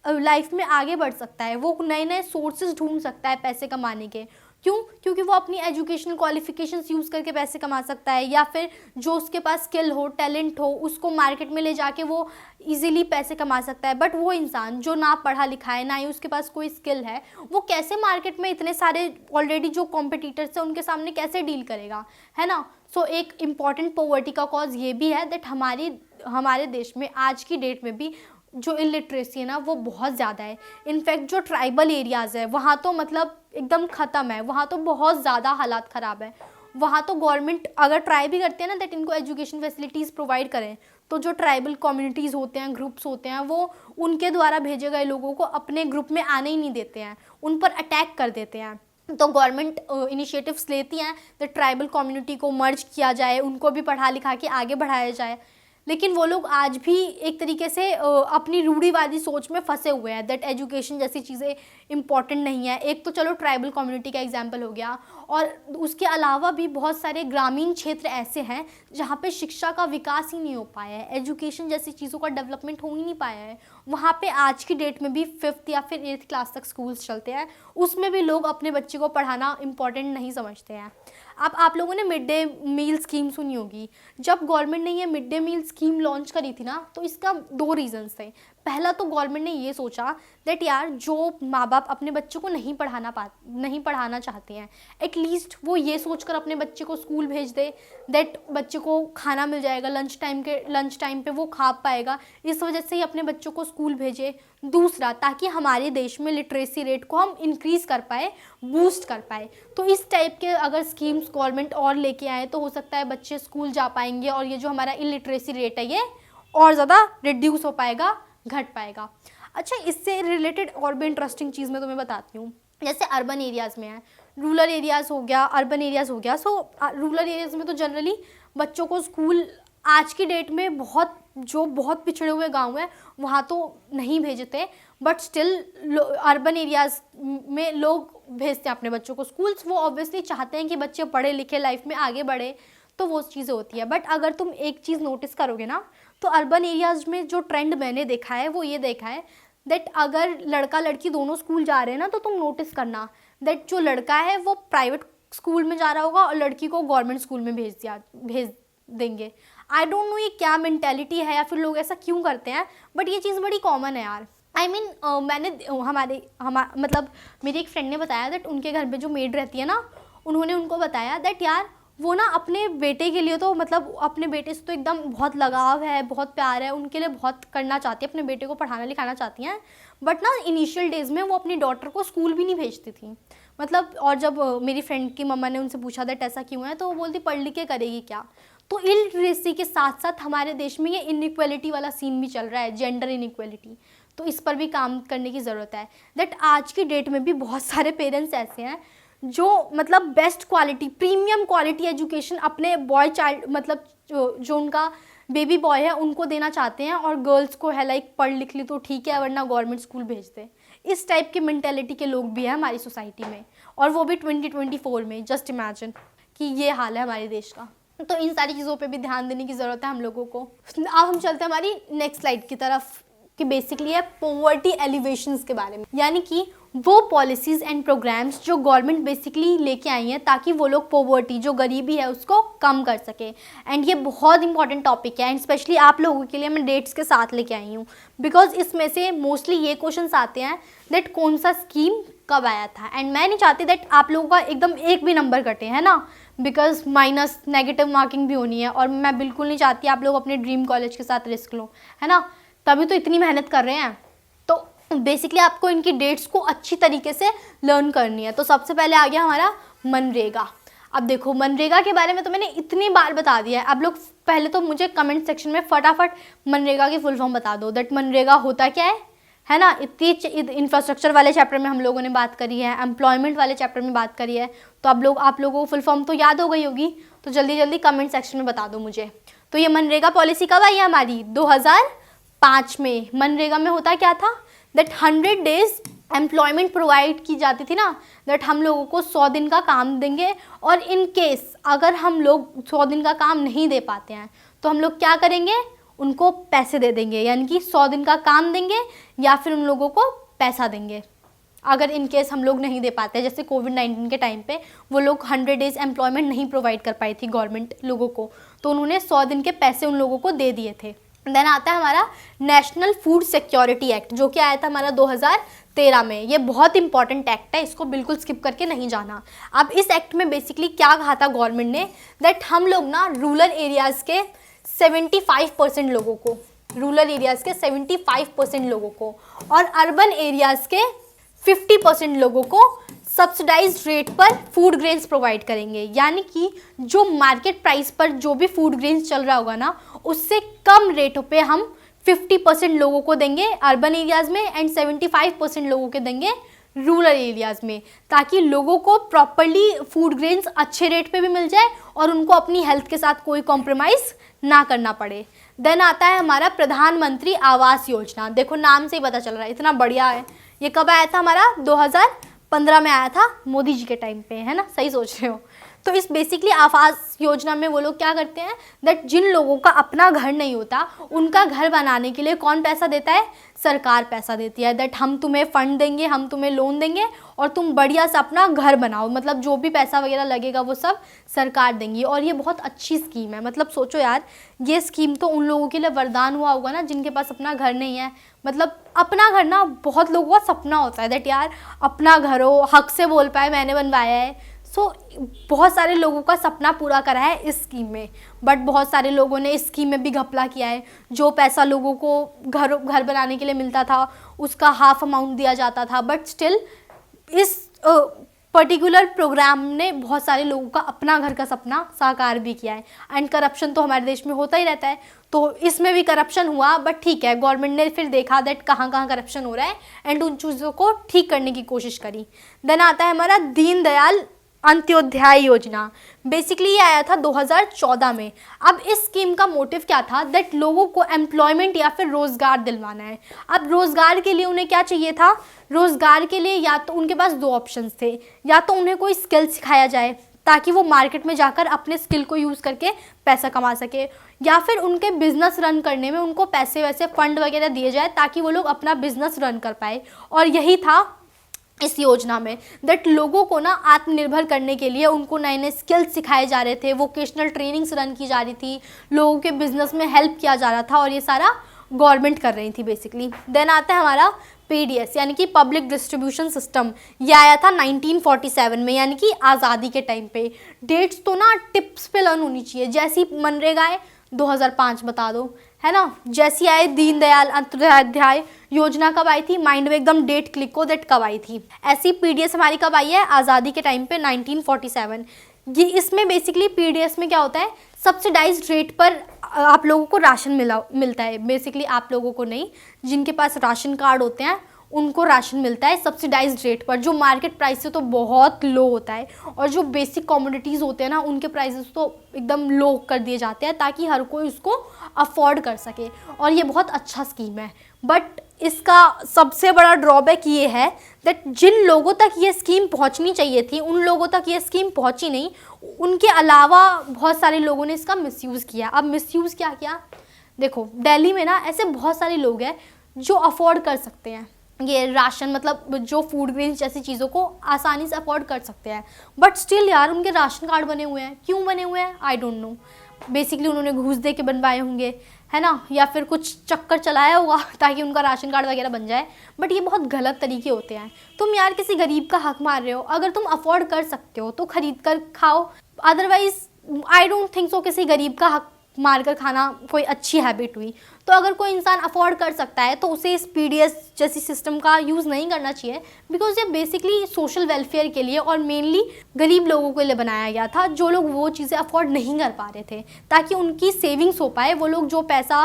लाइफ में आगे बढ़ सकता है, वो नए नए सोर्सेज ढूंढ सकता है पैसे कमाने के। क्यों? क्योंकि वो अपनी एजुकेशनल क्वालिफिकेशंस यूज़ करके पैसे कमा सकता है, या फिर जो उसके पास स्किल हो, टैलेंट हो, उसको मार्केट में ले जाके वो इजीली पैसे कमा सकता है। बट वो इंसान जो ना पढ़ा लिखा है, ना ही उसके पास कोई स्किल है, वो कैसे मार्केट में इतने सारे ऑलरेडी जो कॉम्पिटिटर्स हैं उनके सामने कैसे डील करेगा, है ना। सो एक इम्पॉर्टेंट पॉवर्टी का कॉज ये भी है दैट हमारे देश में आज की डेट में भी जो इलिटरेसी है ना वो बहुत ज़्यादा है। इनफैक्ट जो ट्राइबल एरियाज़ है वहाँ तो मतलब एकदम ख़त्म है, वहाँ तो बहुत ज़्यादा हालात ख़राब है। वहाँ तो गवर्नमेंट अगर ट्राई भी करते हैं ना दैट इनको एजुकेशन फैसिलिटीज़ प्रोवाइड करें, तो जो ट्राइबल कम्युनिटीज़ होते हैं, ग्रुप्स होते हैं, वो उनके द्वारा भेजे गए लोगों को अपने ग्रुप में आने ही नहीं देते हैं, उन पर अटैक कर देते हैं। तो गवर्नमेंट इनिशिएटिव्स लेती हैं तो ट्राइबल कम्युनिटी को मर्ज किया जाए, उनको भी पढ़ा लिखा के आगे बढ़ाया जाए, लेकिन वो लोग आज भी एक तरीके से अपनी रूढ़िवादी सोच में फंसे हुए हैं दैट एजुकेशन जैसी चीज़ें इंपॉर्टेंट नहीं है। एक तो चलो ट्राइबल कम्युनिटी का एग्जांपल हो गया, और उसके अलावा भी बहुत सारे ग्रामीण क्षेत्र ऐसे हैं जहाँ पे शिक्षा का विकास ही नहीं हो पाया है, एजुकेशन जैसी चीज़ों का डेवलपमेंट हो ही नहीं पाया है। वहाँ पे आज की डेट में भी 5th या फिर 8th क्लास तक स्कूल्स चलते हैं, उसमें भी लोग अपने बच्चे को पढ़ाना इम्पॉर्टेंट नहीं समझते हैं। अब आप लोगों ने मिड डे मील स्कीम सुनी होगी। जब गवर्नमेंट ने ये mid day meal scheme launch करी थी ना, तो इसका 2 रीजंस थे। पहला तो गवर्नमेंट ने ये सोचा दैट यार जो माँ बाप अपने बच्चों को नहीं पढ़ाना चाहते हैं, एटलीस्ट वो ये सोचकर अपने बच्चे को स्कूल भेज दे दैट बच्चे को खाना मिल जाएगा, लंच टाइम पे वो खा पाएगा, इस वजह से ही अपने बच्चों को स्कूल भेजे। दूसरा, ताकि हमारे देश में लिटरेसी रेट को हम इंक्रीज़ कर पाए, बूस्ट कर पाए। तो इस टाइप के अगर स्कीम्स गवर्नमेंट और लेके आए तो हो सकता है बच्चे स्कूल जा पाएंगे, और ये जो हमारा इलिटरेसी रेट है ये और ज़्यादा रिड्यूस हो पाएगा, घट पाएगा। अच्छा, इससे रिलेटेड और भी इंटरेस्टिंग चीज़ मैं तुम्हें बताती हूँ। जैसे अर्बन एरियाज़ में है, रूरल एरियाज़ हो गया, अर्बन एरियाज़ हो गया। सो रूरल एरियाज़ में तो जनरली बच्चों को स्कूल आज की डेट में बहुत पिछड़े हुए गांव हैं वहाँ तो नहीं भेजते, बट स्टिल अर्बन एरियाज़ में लोग भेजते हैं अपने बच्चों को स्कूल्स। वो ऑब्वियसली चाहते हैं कि बच्चे पढ़े लिखे लाइफ में आगे बढ़े, तो वो चीज़ें होती है। बट अगर तुम एक चीज़ नोटिस करोगे ना, तो अर्बन एरियाज़ में जो ट्रेंड मैंने देखा है वो ये देखा है दैट अगर लड़का लड़की दोनों स्कूल जा रहे हैं ना, तो तुम नोटिस करना दैट जो लड़का है वो प्राइवेट स्कूल में जा रहा होगा और लड़की को गवर्नमेंट स्कूल में भेज देंगे। आई डोंट नो ये क्या मेंटेलिटी है या फिर लोग ऐसा क्यों करते हैं, बट ये चीज़ बड़ी कॉमन है यार। आई मीन मैंने मतलब मेरी एक फ्रेंड ने बताया दैट उनके घर में जो मेड रहती है ना, उन्होंने उनको बताया दैट यार वो ना अपने बेटे के लिए तो मतलब अपने बेटे से तो एकदम बहुत लगाव है, बहुत प्यार है, उनके लिए बहुत करना चाहती है, अपने बेटे को पढ़ाना लिखाना चाहती हैं, बट ना इनिशियल डेज़ में वो अपनी डॉटर को स्कूल भी नहीं भेजती थी। मतलब और जब मेरी फ्रेंड की मम्मा ने उनसे पूछा दैट ऐसा क्यों है, तो वो बोलती पढ़ लिख के करेगी क्या। तो इलिटरेसी के साथ साथ हमारे देश में ये इनइक्वालिटी वाला सीन भी चल रहा है, जेंडर इनइक्वालिटी, तो इस पर भी काम करने की ज़रूरत है। दैट आज की डेट में भी बहुत सारे पेरेंट्स ऐसे हैं जो मतलब best quality, premium quality education अपने बॉय चाइल्ड मतलब जो उनका बेबी बॉय है उनको देना चाहते हैं, और गर्ल्स को है लाइक पढ़ लिख ली तो ठीक है वरना गवर्नमेंट स्कूल भेजते। इस टाइप की मेंटेलिटी के लोग भी हैं हमारी सोसाइटी में, और वो भी 2024 में। जस्ट इमेजिन कि ये हाल है हमारे देश का। तो इन सारी चीज़ों पे भी ध्यान देने की ज़रूरत है हम लोगों को। अब हम चलते हैं हमारी नेक्स्ट स्लाइड की तरफ, कि बेसिकली है पॉवर्टी एलिवेशंस के बारे में, यानी कि वो पॉलिसीज़ एंड प्रोग्राम्स जो गवर्नमेंट बेसिकली लेके आई हैं ताकि वो लोग पॉवर्टी, जो गरीबी है, उसको कम कर सके। एंड ये बहुत इंपॉर्टेंट टॉपिक है, एंड स्पेशली आप लोगों के लिए मैं डेट्स के साथ लेके आई हूँ, बिकॉज इसमें से मोस्टली ये क्वेश्चंस आते हैं दैट कौन सा स्कीम कब आया था। एंड मैं नहीं चाहती दैट आप लोगों का एकदम एक भी नंबर कटे, है ना, बिकॉज माइनस नेगेटिव मार्किंग भी होनी है, और मैं बिल्कुल नहीं चाहती आप लोग अपने ड्रीम कॉलेज के साथ रिस्क लो, है ना, तभी तो इतनी मेहनत कर रहे हैं। तो बेसिकली आपको इनकी डेट्स को अच्छी तरीके से लर्न करनी है। तो सबसे पहले आ गया हमारा मनरेगा। अब देखो मनरेगा के बारे में तो मैंने इतनी बार बता दिया है, आप लोग पहले तो मुझे कमेंट सेक्शन में फटाफट मनरेगा की फुल फॉर्म बता दो दैट मनरेगा होता क्या है ना। इतनी इंफ्रास्ट्रक्चर वाले चैप्टर में हम लोगों ने बात करी है, एम्प्लॉयमेंट वाले चैप्टर में बात करी है, तो आप लोगों को फुल फॉर्म तो याद हो गई होगी, तो जल्दी जल्दी कमेंट सेक्शन में बता दो मुझे। तो ये मनरेगा पॉलिसी कब आई है हमारी? 2005 में। मनरेगा में होता क्या था दैट 100 डेज एम्प्लॉयमेंट प्रोवाइड की जाती थी ना, दैट हम लोगों को 100 दिन का काम देंगे, और इन केस अगर हम लोग 100 दिन का काम नहीं दे पाते हैं तो हम लोग क्या करेंगे, उनको पैसे दे देंगे, यानी कि 100 दिन का काम देंगे या फिर उन लोगों को पैसा देंगे अगर इन केस हम लोग नहीं दे पाते। जैसे कोविड-19 के टाइम पे वो लोग 100 डेज एम्प्लॉयमेंट नहीं प्रोवाइड कर पाई थी गवर्नमेंट लोगों को, तो उन्होंने 100 दिन के पैसे उन लोगों को दे दिए थे। देन आता है हमारा नेशनल फूड सिक्योरिटी एक्ट, जो कि आया था हमारा 2013 में। ये बहुत इंपॉर्टेंट एक्ट है, इसको बिल्कुल स्किप करके नहीं जाना। अब इस एक्ट में बेसिकली क्या कहा था गवर्नमेंट ने दैट हम लोग ना रूरल एरियाज़ के 75% लोगों को, रूरल एरियाज़ के 75% लोगों को और अर्बन एरियाज़ के 50% लोगों को सब्सिडाइज्ड रेट पर फूड ग्रेन्स प्रोवाइड करेंगे। यानी कि जो मार्केट प्राइस पर जो भी फूड ग्रेन्स चल रहा होगा ना, उससे कम रेटों पे हम 50% लोगों को देंगे अर्बन एरियाज़ में, एंड 75% लोगों के देंगे रूरल एरियाज़ में, ताकि लोगों को प्रॉपरली फूड ग्रेन्स अच्छे रेट पे भी मिल जाए और उनको अपनी हेल्थ के साथ कोई कॉम्प्रोमाइज़ ना करना पड़े। देन आता है हमारा प्रधानमंत्री आवास योजना। देखो नाम से ही पता चल रहा है, इतना बढ़िया है। ये कब आया था हमारा? 2015 में आया था, मोदी जी के टाइम पे, है ना, सही सोच रहे हो। तो इस बेसिकली आवास योजना में वो लोग क्या करते हैं दैट जिन लोगों का अपना घर नहीं होता उनका घर बनाने के लिए कौन पैसा देता है? सरकार पैसा देती है। दैट हम तुम्हें फंड देंगे, हम तुम्हें लोन देंगे और तुम बढ़िया से अपना घर बनाओ। मतलब जो भी पैसा वगैरह लगेगा वो सब सरकार देंगी, और ये बहुत अच्छी स्कीम है। मतलब सोचो यार, ये स्कीम तो उन लोगों के लिए वरदान हुआ होगा ना जिनके पास अपना घर नहीं है। मतलब अपना घर ना बहुत लोगों का सपना होता है दैट यार अपना घर हो, हक से बोल पाए मैंने बनवाया है। बहुत सारे लोगों का सपना पूरा करा है इस स्कीम में, बट बहुत सारे लोगों ने इस स्कीम में भी घपला किया है। जो पैसा लोगों को घर बनाने के लिए मिलता था उसका हाफ अमाउंट दिया जाता था, बट स्टिल इस पर्टिकुलर प्रोग्राम ने बहुत सारे लोगों का अपना घर का सपना साकार भी किया है। एंड करप्शन तो हमारे देश में होता ही रहता है, तो इसमें भी करप्शन हुआ, बट ठीक है, गवर्नमेंट ने फिर देखा दैट कहाँ कहाँ करप्शन हो रहा है एंड उन चीज़ों को ठीक करने की कोशिश करी। देन आता है हमारा दीनदयाल अंत्योदय योजना। बेसिकली ये आया था 2014 में। अब इस स्कीम का मोटिव क्या था दैट लोगों को एम्प्लॉयमेंट या फिर रोज़गार दिलवाना है। अब रोज़गार के लिए उन्हें क्या चाहिए था? रोज़गार के लिए या तो उनके पास 2 ऑप्शंस थे, या तो उन्हें कोई स्किल सिखाया जाए ताकि वो मार्केट में जाकर अपने स्किल को यूज़ करके पैसा कमा सके, या फिर उनके बिज़नेस रन करने में उनको पैसे वैसे फंड वगैरह दिए जाए ताकि वो लोग अपना बिज़नेस रन कर पाए। और यही था इस योजना में, दैट लोगों को ना आत्मनिर्भर करने के लिए उनको नए नए स्किल्स सिखाए जा रहे थे, वोकेशनल ट्रेनिंग्स रन की जा रही थी, लोगों के बिजनेस में हेल्प किया जा रहा था, और ये सारा गवर्नमेंट कर रही थी बेसिकली। देन आता है हमारा पीडीएस यानी कि पब्लिक डिस्ट्रीब्यूशन सिस्टम। ये आया था 1947 में, यानी कि आज़ादी के टाइम पे। डेट्स तो ना टिप्स पे लर्न होनी चाहिए, जैसी मनरेगा है 2005 बता दो, है ना, जैसी आए दीनदयाल अंत्योदय योजना कब आई थी, माइंड में एकदम डेट क्लिक हो, डेट कब आई थी। ऐसी पीडीएस हमारी कब आई है, आज़ादी के टाइम पे 1947। ये इसमें बेसिकली पीडीएस में क्या होता है, सब्सिडाइज्ड रेट पर आप लोगों को राशन मिलता है। बेसिकली आप लोगों को नहीं, जिनके पास राशन कार्ड होते हैं उनको राशन मिलता है सब्सिडाइज्ड रेट पर, जो मार्केट प्राइस से तो बहुत लो होता है, और जो बेसिक कमोडिटीज़ होते हैं ना उनके प्राइसेस तो एकदम लो कर दिए जाते हैं ताकि हर कोई उसको अफोर्ड कर सके, और ये बहुत अच्छा स्कीम है। बट इसका सबसे बड़ा ड्रॉबैक ये है दैट जिन लोगों तक ये स्कीम पहुंचनी चाहिए थी उन लोगों तक ये स्कीम पहुंची नहीं, उनके अलावा बहुत सारे लोगों ने इसका मिसयूज़ किया। अब मिसयूज़ क्या किया, देखो दिल्ली में ना ऐसे बहुत सारे लोग हैं जो अफोर्ड कर सकते हैं ये राशन, मतलब जो फूड ग्रेन्स जैसी चीज़ों को आसानी से अफोर्ड कर सकते हैं, बट स्टिल यार उनके राशन कार्ड बने हुए हैं। क्यों बने हुए हैं, आई डोंट नो। बेसिकली उन्होंने घूस दे के बनवाए होंगे, है ना, या फिर कुछ चक्कर चलाया होगा ताकि उनका राशन कार्ड वगैरह बन जाए, बट ये बहुत गलत तरीके होते हैं। तुम यार किसी गरीब का हक मार रहे हो, अगर तुम अफोर्ड कर सकते हो तो खरीद कर खाओ, otherwise I don't think so किसी गरीब का हक मारकर खाना कोई अच्छी हैबिट हुई। तो अगर कोई इंसान अफोर्ड कर सकता है तो उसे इस पीडीएस जैसी सिस्टम का यूज़ नहीं करना चाहिए, बिकॉज ये बेसिकली सोशल वेलफेयर के लिए और मेनली गरीब लोगों के लिए बनाया गया था, जो लोग वो चीज़ें अफोर्ड नहीं कर पा रहे थे, ताकि उनकी सेविंग्स हो पाए। वो लोग जो पैसा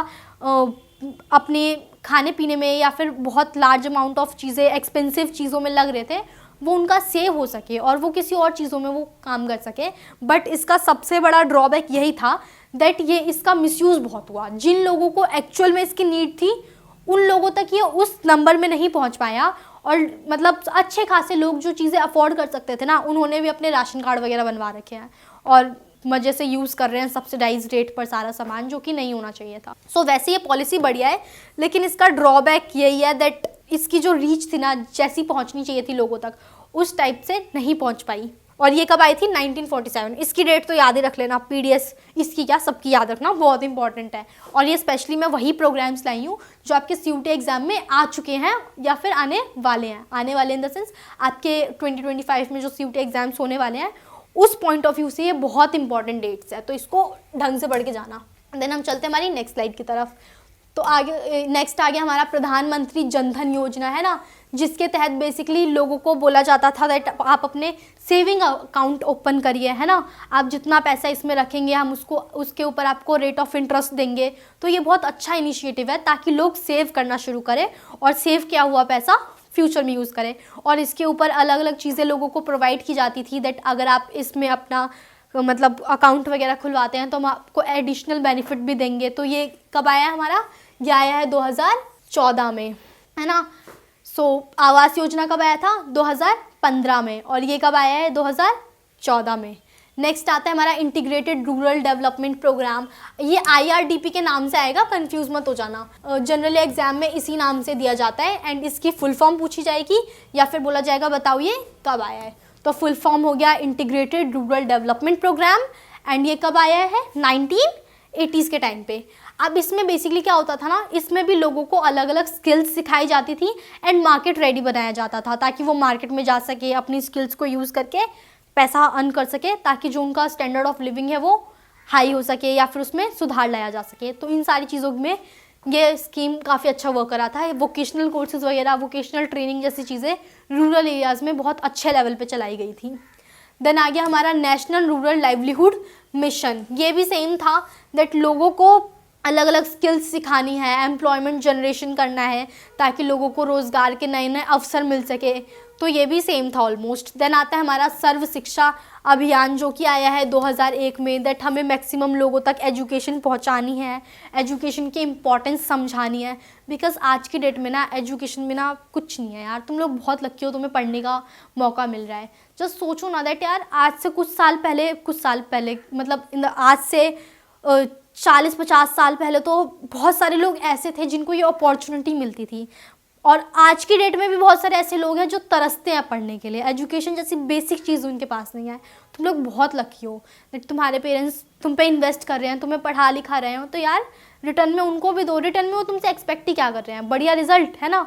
अपने खाने पीने में या फिर बहुत लार्ज अमाउंट ऑफ चीज़ें एक्सपेंसिव चीज़ों में लग रहे थे, वो उनका सेव हो सके और वो किसी और चीज़ों में वो काम कर सके। बट इसका सबसे बड़ा ड्रॉबैक यही था दैट ये इसका मिसयूज़ बहुत हुआ। जिन लोगों को एक्चुअल में इसकी नीड थी उन लोगों तक ये उस नंबर में नहीं पहुंच पाया, और मतलब अच्छे खासे लोग जो चीज़ें अफोर्ड कर सकते थे ना, उन्होंने भी अपने राशन कार्ड वगैरह बनवा रखे हैं और मज़े से यूज़ कर रहे हैं सब्सिडाइज रेट पर सारा सामान, जो कि नहीं होना चाहिए था। सो वैसे ये पॉलिसी बढ़िया है, लेकिन इसका ड्रॉबैक यही है दैट इसकी जो रीच थी ना, जैसी पहुंचनी चाहिए थी लोगों तक, उस टाइप से नहीं पहुंच पाई। और ये कब आई थी, 1947। इसकी डेट तो याद ही रख लेना, पीडीएस इसकी क्या सबकी याद रखना बहुत इंपॉर्टेंट है। और ये स्पेशली मैं वही प्रोग्राम्स लाई हूँ जो आपके सीयूटी एग्जाम में आ चुके हैं या फिर आने वाले हैं। आने वाले इन द सेंस आपके 2025 में जो सीयूटी एग्जाम्स होने वाले हैं, उस पॉइंट ऑफ व्यू से ये बहुत इंपॉर्टेंट डेट्स है, तो इसको ढंग से पढ़ के जाना। देन हम चलते हैं हमारी नेक्स्ट स्लाइड की तरफ। तो आगे नेक्स्ट आ गया हमारा प्रधानमंत्री जनधन योजना, है ना, जिसके तहत बेसिकली लोगों को बोला जाता था दैट आप अपने सेविंग अकाउंट ओपन करिए, है ना, आप जितना पैसा इसमें रखेंगे हम उसके ऊपर आपको रेट ऑफ इंटरेस्ट देंगे। तो ये बहुत अच्छा इनिशिएटिव है ताकि लोग सेव करना शुरू करें और सेव किया हुआ पैसा फ्यूचर में यूज़ करें। और इसके ऊपर अलग अलग चीज़ें लोगों को प्रोवाइड की जाती थी दैट अगर आप इसमें अपना मतलब अकाउंट वगैरह खुलवाते हैं तो हम आपको एडिशनल बेनिफिट भी देंगे। तो ये कब आया हमारा, ये आया है 2014 में, है ना। सो आवास योजना कब आया था, 2015 में, और ये कब आया है, 2014 में। नेक्स्ट आता है हमारा इंटीग्रेटेड रूरल डेवलपमेंट प्रोग्राम। ये IRDP के नाम से आएगा, कंफ्यूज मत हो जाना। जनरली एग्जाम में इसी नाम से दिया जाता है एंड इसकी फुल फॉर्म पूछी जाएगी या फिर बोला जाएगा बताओ ये कब आया है। तो फुल फॉर्म हो गया integrated rural development programme, and ये कब आया है, 1980s के टाइम पे। अब इसमें बेसिकली क्या होता था ना, इसमें भी लोगों को अलग अलग स्किल्स सिखाई जाती थी एंड मार्केट रेडी बनाया जाता था ताकि वो मार्केट में जा सके, अपनी स्किल्स को यूज़ करके पैसा अर्न कर सके, ताकि जो उनका स्टैंडर्ड ऑफ लिविंग है वो हाई हो सके या फिर उसमें सुधार लाया जा सके। तो इन सारी चीज़ों में ये स्कीम काफ़ी अच्छा वर्क कर रहा था। वोकेशनल कोर्सेज वगैरह, वोकेशनल ट्रेनिंग जैसी चीज़ें रूरल एरियाज़ में बहुत अच्छे लेवल पे चलाई गई थी। देन आ गया हमारा नेशनल रूरल लाइवलीहुड मिशन। ये भी सेम था दैट लोगों को अलग अलग स्किल्स सिखानी है, एम्प्लॉयमेंट जनरेशन करना है ताकि लोगों को रोज़गार के नए नए अवसर मिल सके। तो ये भी सेम था ऑलमोस्ट। देन आता है हमारा सर्व शिक्षा अभियान, जो कि आया है 2001 में, दैट हमें मैक्सिमम लोगों तक एजुकेशन पहुंचानी है, एजुकेशन की इम्पॉर्टेंस समझानी है। बिकॉज आज की डेट में ना एजुकेशन में ना कुछ नहीं है यार। तुम लोग बहुत लकी हो, तुम्हें पढ़ने का मौका मिल रहा है। जस्ट सोचो ना दैट यार आज से कुछ साल पहले मतलब आज से 40-50 साल पहले तो बहुत सारे लोग ऐसे थे जिनको ये अपॉर्चुनिटी मिलती थी और आज की डेट में भी बहुत सारे ऐसे लोग हैं जो तरसते हैं पढ़ने के लिए, एजुकेशन जैसी बेसिक चीज़ उनके पास नहीं है। तुम लोग बहुत लकी हो दैट तुम्हारे पेरेंट्स तुम पे इन्वेस्ट कर रहे हैं, तुम्हें पढ़ा लिखा रहे हो, तो यार रिटर्न में उनको भी दो। रिटर्न में वो तुमसे एक्सपेक्ट ही क्या कर रहे हैं, बढ़िया रिजल्ट, है ना।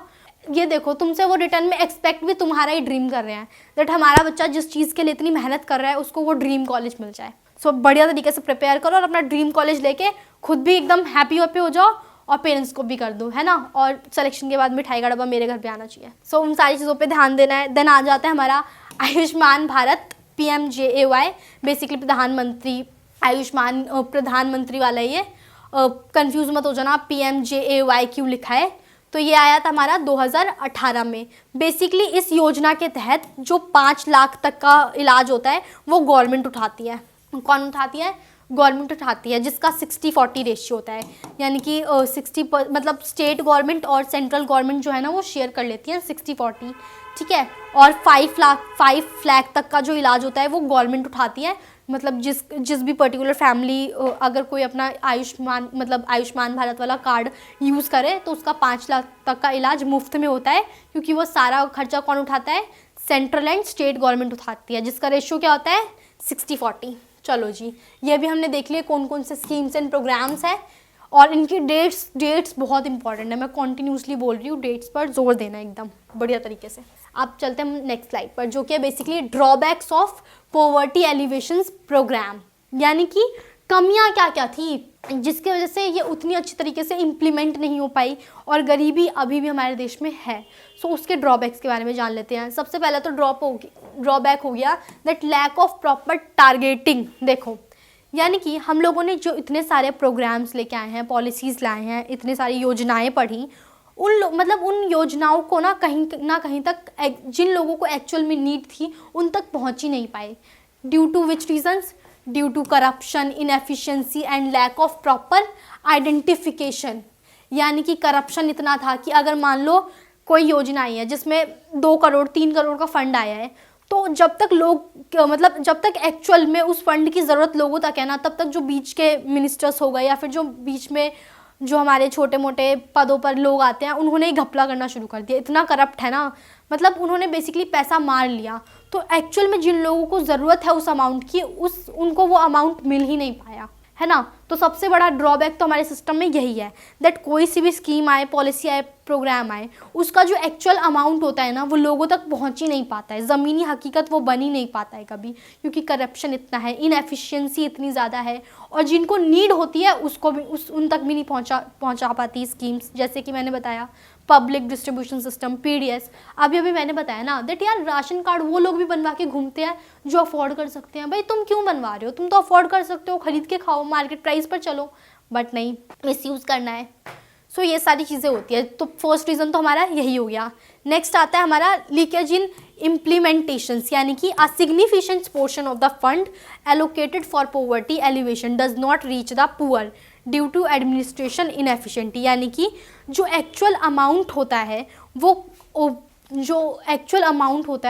ये देखो तुमसे वो रिटर्न में एक्सपेक्ट भी तुम्हारा ही ड्रीम कर रहे हैं दैट हमारा बच्चा जिस चीज़ के लिए इतनी मेहनत कर रहा है उसको वो ड्रीम कॉलेज मिल जाए। सो बढ़िया तरीके से प्रिपेयर करो और अपना ड्रीम कॉलेज लेके खुद भी एकदम हैप्पी हो जाओ और पेरेंट्स को भी कर दो, है ना। और सिलेक्शन के बाद मिठाई का डब्बा मेरे घर पे आना चाहिए। सो उन सारी चीज़ों पे ध्यान देना है। देन आ जाता है हमारा आयुष्मान भारत PMJAY, बेसिकली प्रधानमंत्री आयुष्मान प्रधानमंत्री वाला ये, कंफ्यूज मत हो जाना PMJAY क्यों लिखा है। तो ये आया था हमारा 2018 में। बेसिकली इस योजना के तहत जो 5 लाख तक का इलाज होता है वो गवर्नमेंट उठाती है। कौन उठाती है? गवर्नमेंट उठाती है, जिसका 60-40 रेशियो होता है, यानी कि 60 मतलब स्टेट गवर्नमेंट और सेंट्रल गवर्नमेंट जो है ना वो शेयर कर लेती है 60-40, ठीक है। और 5 लाख तक का जो इलाज होता है वो गवर्नमेंट उठाती है। मतलब जिस भी पर्टिकुलर फैमिली अगर कोई अपना आयुष्मान भारत वाला कार्ड यूज़ करे तो उसका 5 लाख तक का इलाज मुफ्त में होता है, क्योंकि वो सारा खर्चा कौन उठाता है? सेंट्रल एंड स्टेट गवर्नमेंट उठाती है, जिसका रेशियो क्या होता है? 60-40। चलो जी, ये भी हमने देख लिया कौन कौन से स्कीम्स एंड प्रोग्राम्स हैं, और इनकी डेट्स बहुत इंपॉर्टेंट है। मैं कॉन्टिन्यूसली बोल रही हूँ, डेट्स पर जोर देना एकदम बढ़िया तरीके से। अब चलते हैं नेक्स्ट स्लाइड पर, जो कि है basically drawbacks of poverty alleviations programme, यानी कि कमियां क्या क्या थी जिसकी वजह से ये उतनी अच्छी तरीके से इम्प्लीमेंट नहीं हो पाई और गरीबी अभी भी हमारे देश में है। सो उसके ड्रॉबैक्स के बारे में जान लेते हैं। सबसे पहले तो ड्रॉबैक हो गया that lack of proper targeting. देखो, यानी कि हम लोगों ने जो इतने सारे प्रोग्राम्स लेके आए हैं, पॉलिसीज़ लाए हैं, इतनी सारी योजनाएं पढ़ी, उन योजनाओं को ना कहीं तक जिन लोगों को एक्चुअल में नीड थी उन तक पहुंच ही नहीं पाए। Due to which reasons? Due to corruption, inefficiency and lack of proper identification. यानी कि करप्शन इतना था कि अगर मान लो कोई योजना आई है जिसमें 2 करोड़ 3 करोड़ का फंड आया है, तो जब तक एक्चुअल में उस फंड की ज़रूरत लोगों तक है ना, तब तक जो बीच के मिनिस्टर्स हो गए या फिर जो बीच में जो हमारे छोटे मोटे पदों पर लोग आते हैं, उन्होंने ही घपला करना शुरू कर दिया। इतना करप्ट है ना, मतलब उन्होंने बेसिकली पैसा मार लिया। तो एक्चुअल में जिन लोगों को ज़रूरत है उस अमाउंट की, उनको वो अमाउंट मिल ही नहीं पाया, है ना। तो सबसे बड़ा ड्रॉबैक तो हमारे सिस्टम में यही है दैट कोई सी भी स्कीम आए, पॉलिसी आए, प्रोग्राम आए, उसका जो एक्चुअल अमाउंट होता है ना वो लोगों तक पहुंच ही नहीं पाता है। ज़मीनी हकीकत वो बन ही नहीं पाता है कभी, क्योंकि करप्शन इतना है, इनएफिशिएंसी इतनी ज़्यादा है, और जिनको नीड होती है उसको भी उन तक भी नहीं पहुंचा पाती स्कीम्स। जैसे कि मैंने बताया पब्लिक डिस्ट्रीब्यूशन सिस्टम, PDS। अभी मैंने बताया ना दैट यार राशन कार्ड वो लोग भी बनवा के घूमते हैं जो अफोर्ड कर सकते हैं। भाई तुम क्यों बनवा रहे हो? तुम तो अफोर्ड कर सकते हो, खरीद के खाओ, मार्केट प्राइस पर चलो, बट नहीं, मिसयूज़ करना है। सो ये सारी चीज़ें होती है। तो फर्स्ट रीज़न तो हमारा यही हो गया। नेक्स्ट आता है हमारा लीकेज इन इम्प्लीमेंटेशंस, यानी कि a significant portion of the fund allocated for poverty alleviation does not reach the poor due to administration inefficiency. यानी कि जो एक्चुअल अमाउंट होता है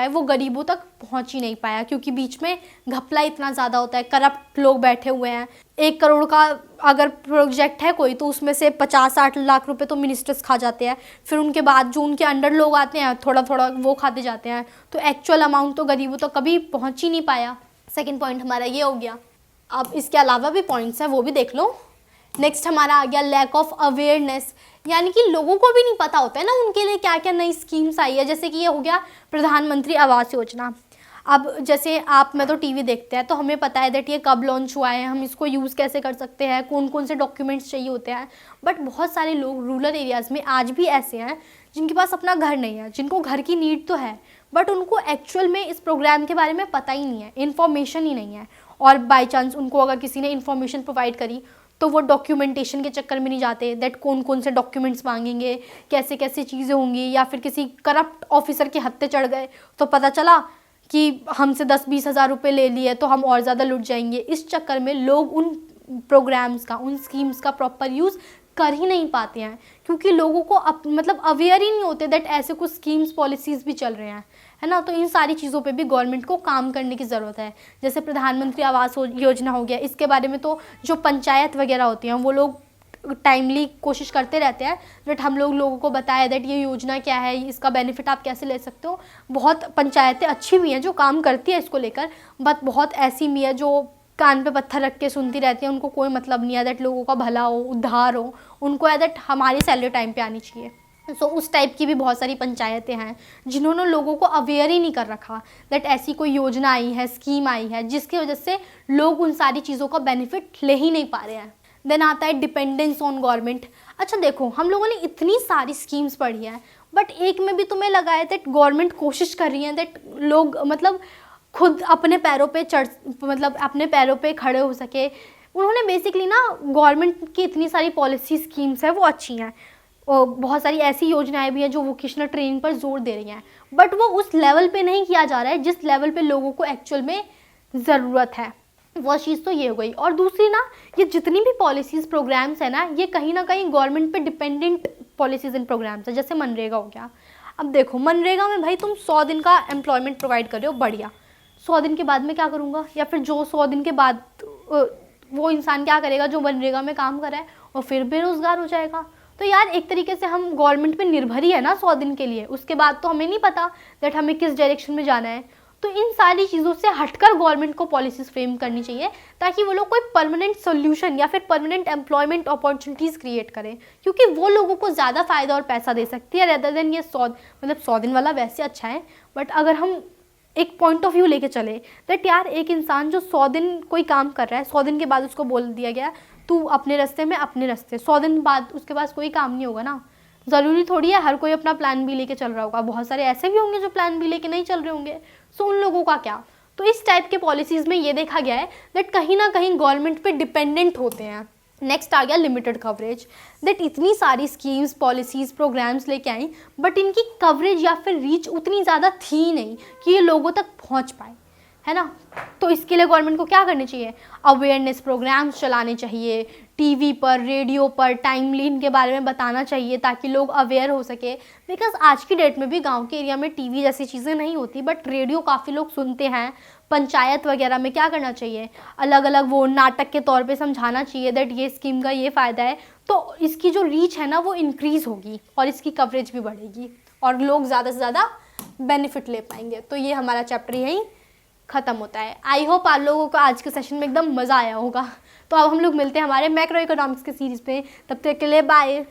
वो गरीबों तक पहुंच ही नहीं पाया, क्योंकि बीच में घपला इतना ज़्यादा होता है, करप्ट लोग बैठे हुए हैं। 1 करोड़ का अगर प्रोजेक्ट है कोई, तो उसमें से 50-60 लाख रुपए तो मिनिस्टर्स खा जाते हैं, फिर उनके बाद जो उनके अंडर लोग आते हैं थोड़ा थोड़ा वो खाते जाते हैं, तो एक्चुअल अमाउंट तो गरीबों तक कभी पहुँच ही नहीं पाया। सेकेंड पॉइंट हमारा ये हो गया। अब इसके अलावा भी पॉइंट्स हैं, वो भी देख लो। नेक्स्ट हमारा आ गया लैक ऑफ अवेयरनेस, यानी कि लोगों को भी नहीं पता होता है ना उनके लिए क्या क्या नई स्कीम्स आई है। जैसे कि ये हो गया प्रधानमंत्री आवास योजना। अब जैसे आप मैं तो टीवी देखते हैं, तो हमें पता है दैट ये कब लॉन्च हुआ है, हम इसको यूज़ कैसे कर सकते हैं, कौन कौन से डॉक्यूमेंट्स चाहिए होते हैं। बट बहुत सारे लोग रूरल एरियाज़ में आज भी ऐसे हैं जिनके पास अपना घर नहीं है, जिनको घर की नीड तो है, बट उनको एक्चुअल में इस प्रोग्राम के बारे में पता ही नहीं है, इन्फॉर्मेशन ही नहीं है। और बाई चांस उनको अगर किसी ने इन्फॉर्मेशन प्रोवाइड करी तो वो डॉक्यूमेंटेशन के चक्कर में नहीं जाते दैट कौन कौन से डॉक्यूमेंट्स मांगेंगे, कैसे कैसे चीज़ें होंगी, या फिर किसी करप्ट ऑफिसर के हत्थे चढ़ गए तो पता चला कि हमसे 10-20 हज़ार रुपये ले लिए तो हम और ज़्यादा लुट जाएंगे। इस चक्कर में लोग उन प्रोग्राम्स का, उन स्कीम्स का प्रॉपर यूज़ कर ही नहीं पाते हैं, क्योंकि लोगों को अवेयर ही नहीं होते दैट ऐसे कुछ स्कीम्स पॉलिसीज़ भी चल रहे हैं, है ना। तो इन सारी चीज़ों पे भी गवर्नमेंट को काम करने की ज़रूरत है। जैसे प्रधानमंत्री आवास योजना हो गया, इसके बारे में तो जो पंचायत वगैरह होती हैं वो लोग टाइमली कोशिश करते रहते हैं दैट हम लोगों को बताया दैट ये योजना क्या है, इसका बेनिफिट आप कैसे ले सकते हो। बहुत पंचायतें अच्छी भी हैं जो काम करती है इसको लेकर, बट बहुत ऐसी भी है जो कान पे पत्थर रख के सुनती रहती है, उनको कोई मतलब नहीं है दैट लोगों का भला हो, उद्धार हो, उनको है दैट हमारी सैलरी टाइम पे आनी चाहिए। सो उस टाइप की भी बहुत सारी पंचायतें हैं जिन्होंने लोगों को अवेयर ही नहीं कर रखा दैट ऐसी कोई योजना आई है, स्कीम आई है, जिसकी वजह से लोग उन सारी चीज़ों का बेनिफिट ले ही नहीं पा रहे हैं। देन आता है डिपेंडेंस ऑन गवर्नमेंट। अच्छा देखो, हम लोगों ने इतनी सारी स्कीम्स पढ़ी हैं, बट एक में भी तुम्हें लगा है दैट गवर्नमेंट कोशिश कर रही है दैट लोग मतलब खुद अपने पैरों पे अपने पैरों पे खड़े हो सके। उन्होंने बेसिकली ना, गवर्नमेंट की इतनी सारी पॉलिसी स्कीम्स है वो अच्छी हैं, बहुत सारी ऐसी योजनाएं भी हैं जो वोकेशनल ट्रेनिंग पर जोर दे रही हैं, बट वो उस लेवल पे नहीं किया जा रहा है जिस लेवल पे लोगों को एक्चुअल में ज़रूरत है। वो चीज़ तो ये हो गई। और दूसरी ना, ये जितनी भी पॉलिसीज़ प्रोग्राम्स है ना, ये कहीं ना कहीं गवर्नमेंट पे डिपेंडेंट पॉलिसीज़ एंड प्रोग्राम्स है। जैसे मनरेगा हो गया। अब देखो, मनरेगा में भाई तुम 100 दिन का एम्प्लॉयमेंट प्रोवाइड कर रहे हो, बढ़िया। 100 दिन के बाद में क्या करूँगा, या फिर जो 100 दिन के बाद वो इंसान क्या करेगा जो मनरेगा में काम कर रहा है, और फिर बेरोज़गार हो जाएगा। तो यार एक तरीके से हम गवर्नमेंट पे निर्भर ही है ना 100 दिन के लिए, उसके बाद तो हमें नहीं पता दैट हमें किस डायरेक्शन में जाना है। तो इन सारी चीज़ों से हटकर गवर्नमेंट को पॉलिसीज़ फ्रेम करनी चाहिए ताकि वो लोग कोई परमानेंट सोल्यूशन या फिर परमानेंट एम्प्लॉयमेंट अपॉर्चुनिटीज़ क्रिएट करें, क्योंकि वो लोगों को ज़्यादा फ़ायदा और पैसा दे सकती है रेदर देन ये 100 दिन वाला वैसे अच्छा है, बट अगर हम एक पॉइंट ऑफ व्यू लेके चले दैट यार एक इंसान जो 100 दिन कोई काम कर रहा है, 100 दिन के बाद उसको बोल दिया गया तू अपने रास्ते में अपने रास्ते, 100 दिन बाद उसके पास कोई काम नहीं होगा ना। ज़रूरी थोड़ी है हर कोई अपना प्लान बी लेके चल रहा होगा, बहुत सारे ऐसे भी होंगे जो प्लान बी लेके नहीं चल रहे होंगे। सो उन लोगों का क्या। तो इस टाइप के पॉलिसीज़ में ये देखा गया है दैट कहीं ना कहीं गवर्नमेंट पे डिपेंडेंट होते हैं। नेक्स्ट आ गया लिमिटेड कवरेज, दैट इतनी सारी स्कीम्स, पॉलिसीज़, प्रोग्राम्स लेके आई, बट इनकी कवरेज या फिर रीच उतनी ज़्यादा थी नहीं कि ये लोगों तक पहुंच पाए, है ना। तो इसके लिए गवर्नमेंट को क्या करनी चाहिए, अवेयरनेस प्रोग्राम्स चलाने चाहिए, टीवी पर, रेडियो पर टाइमली इनके बारे में बताना चाहिए ताकि लोग अवेयर हो सके। बिकॉज आज की डेट में भी गांव के एरिया में टीवी जैसी चीज़ें नहीं होती, बट रेडियो काफ़ी लोग सुनते हैं। पंचायत वगैरह में क्या करना चाहिए, अलग अलग वो नाटक के तौर पे समझाना चाहिए दैट ये स्कीम का ये फ़ायदा है, तो इसकी जो रीच है ना वो इंक्रीज़ होगी और इसकी कवरेज भी बढ़ेगी और लोग ज़्यादा से ज़्यादा बेनिफिट ले पाएंगे। तो ये हमारा चैप्टर यहीं ख़त्म होता है। आई होप आप लोगों को आज के सेशन में एकदम मज़ा आया होगा। तो अब हम लोग मिलते हैं हमारे मैक्रो इकोनॉमिक्स के सीरीज़ पे, तब तक के लिए बाय।